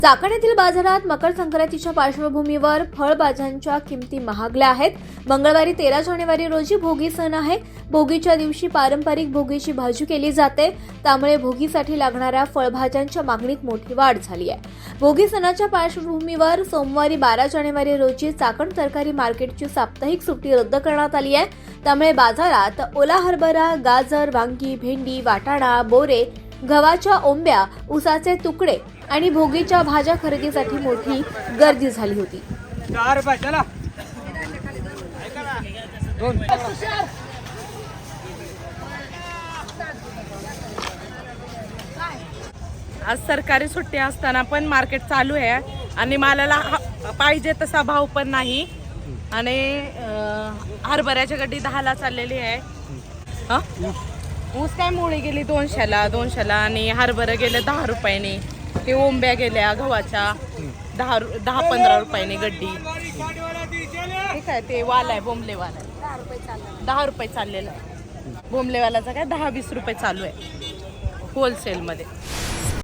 चाकण येथील बाजारात मकर संक्रांतीच्या पार्श्वभूमीवर फळभाज्यांच्या किमती महागल्या आहेत। मंगळवारी 13 जानेवारी रोजी भोगी सण आहे। भोगीच्या दिवशी पारंपरिक भोगीची भाजी केली जाते, त्यामुळे भोगीसाठी लागणाऱ्या फळभाज्यांच्या मागणीत मोठी वाढ झाली आहे। भोगी सणाच्या पार्श्वभूमीवर सोमवारी 12 जानेवारी रोजी चाकण तरकारी मार्केटची साप्ताहिक सुट्टी रद्द करण्यात आली आहे। त्यामुळे बाजारात ओला हरभरा, गाजर, वांगी, भेंडी, वाटाणा, बोरे, गव्हाच्या ओंब्या, ऊसाचे तुकडे आणि भोगीच्या भाज्या खरेदीसाठी मोठी गर्दी झाली होती। आज सरकारी सुट्टी असताना पण मार्केट चालू आहे आणि मालाला पाहिजे तसा भाव पण नाही आणि हरभऱ्याची गड्डी 10ला चाललेली आहे। ऊस काय मुळी गेली 200ला आणि हरभरा गेले 10 रुपयाने। हे ओंब्या गेल्या गव्हाच्या 10-15 रुपयाने गड्डी। ठीक आहे, ते वाला आहे बोंबलेवाला 10 रुपये चाललेला आहे। बोंबलेवालाचा काय 10-20 रुपये चालू आहे होलसेल मध्ये।